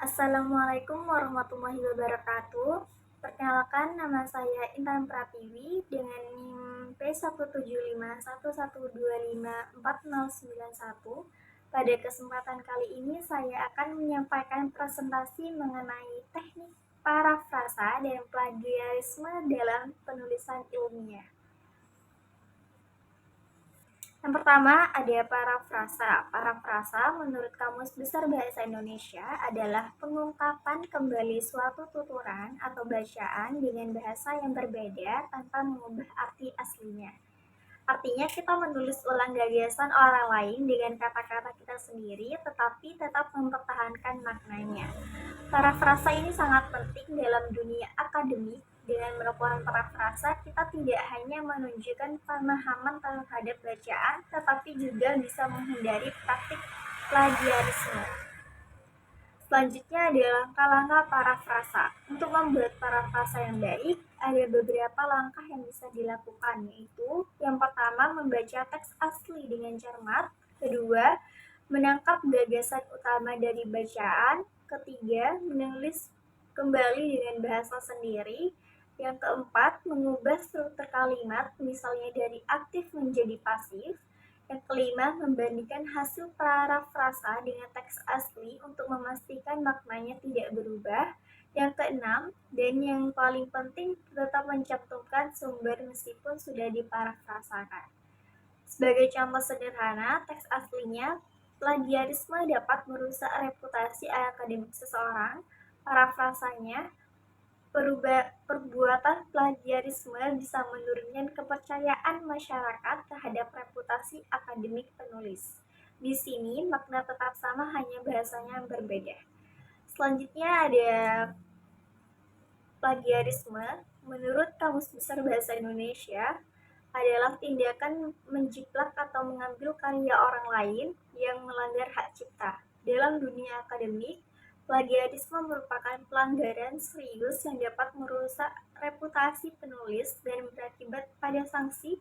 Assalamualaikum warahmatullahi wabarakatuh. Perkenalkan, nama saya Intan Pratiwi dengan NIM P17511254091. Pada kesempatan kali ini saya akan menyampaikan presentasi mengenai teknik parafrasa dan plagiarisme dalam penulisan ilmiah. Yang pertama ada parafrasa. Parafrasa menurut Kamus Besar Bahasa Indonesia adalah pengungkapan kembali suatu tuturan atau bacaan dengan bahasa yang berbeda tanpa mengubah arti aslinya. Artinya kita menulis ulang gagasan orang lain dengan kata-kata kita sendiri tetapi tetap mempertahankan maknanya. Parafrasa ini sangat penting dalam dunia akademik. Dengan melakukan parafrasa, kita tidak hanya menunjukkan pemahaman terhadap bacaan, tetapi juga bisa menghindari praktik plagiarisme. Selanjutnya ada langkah-langkah parafrasa. Untuk membuat parafrasa yang baik, ada beberapa langkah yang bisa dilakukan, yaitu yang pertama, membaca teks asli dengan cermat. Kedua, menangkap gagasan utama dari bacaan. Ketiga, menulis kembali dengan bahasa sendiri. Yang keempat, mengubah struktur kalimat, misalnya dari aktif menjadi pasif. Yang kelima, membandingkan hasil parafrasa dengan teks asli untuk memastikan maknanya tidak berubah. Yang keenam, dan yang paling penting, tetap mencantumkan sumber meskipun sudah diparafrasakan. Sebagai contoh sederhana, teks aslinya, plagiarisme dapat merusak reputasi akademik seseorang. Parafrasanya, perbuatan plagiarisme bisa menurunkan kepercayaan masyarakat terhadap reputasi akademik penulis. Di sini makna tetap sama, hanya bahasanya yang berbeda. Selanjutnya ada plagiarisme. Menurut Kamus Besar Bahasa Indonesia, adalah tindakan menjiplak atau mengambil karya orang lain yang melanggar hak cipta. Dalam dunia akademik, plagiarisme merupakan pelanggaran serius yang dapat merusak reputasi penulis dan berakibat pada sanksi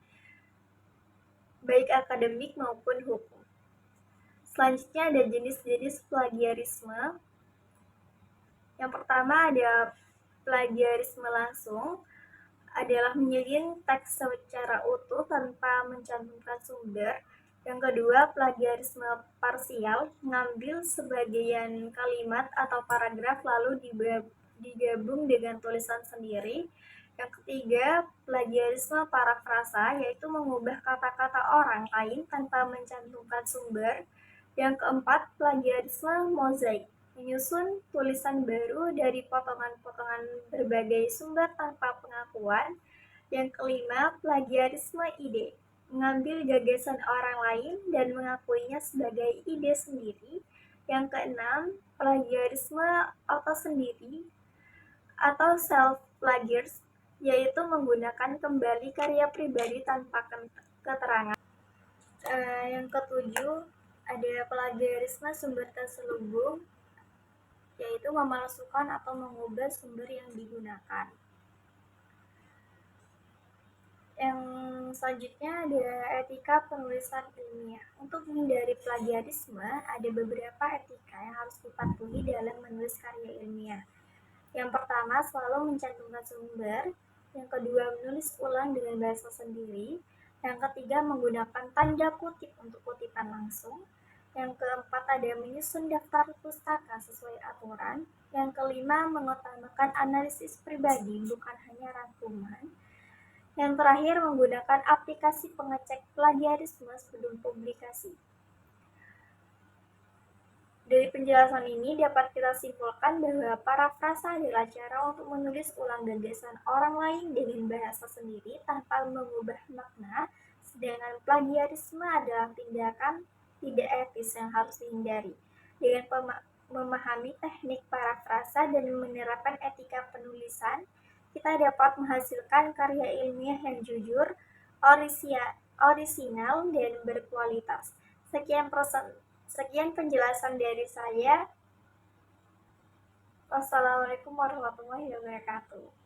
baik akademik maupun hukum. Selanjutnya ada jenis-jenis plagiarisme. Yang pertama ada plagiarisme langsung, adalah menyelin teks secara utuh tanpa mencantumkan sumber. Yang kedua, plagiarisme parsial, mengambil sebagian kalimat atau paragraf lalu digabung dengan tulisan sendiri. Yang ketiga, plagiarisme parafrasa, yaitu mengubah kata-kata orang lain tanpa mencantumkan sumber. Yang keempat, plagiarisme mozaik, menyusun tulisan baru dari potongan-potongan berbagai sumber tanpa pengakuan. Yang kelima, plagiarisme ide, mengambil gagasan orang lain dan mengakuinya sebagai ide sendiri. Yang keenam, plagiarisme sendiri atau self-plagiarism, yaitu menggunakan kembali karya pribadi tanpa keterangan. Yang ketujuh, ada plagiarisme sumber terselubung, yaitu memalsukan atau mengubah sumber yang digunakan. Yang selanjutnya ada etika penulisan ilmiah. Untuk menghindari plagiarisme, ada beberapa etika yang harus dipatuhi dalam menulis karya ilmiah. Yang pertama, selalu mencantumkan sumber. Yang kedua, menulis ulang dengan bahasa sendiri. Yang ketiga, menggunakan tanda kutip untuk kutipan langsung. Yang keempat, ada menyusun daftar pustaka sesuai aturan. Yang kelima, mengutamakan analisis pribadi, bukan hanya rangkuman. Yang terakhir, menggunakan aplikasi pengecek plagiarisme sebelum publikasi. Dari penjelasan ini dapat kita simpulkan bahwa parafrasa adalah cara untuk menulis ulang gagasan orang lain dengan bahasa sendiri tanpa mengubah makna, sedangkan plagiarisme adalah tindakan tidak etis yang harus dihindari. Dengan memahami teknik parafrasa dan menerapkan etika penulisan, kita dapat menghasilkan karya ilmiah yang jujur, orisinal, dan berkualitas. Sekian penjelasan dari saya. Wassalamualaikum warahmatullahi wabarakatuh.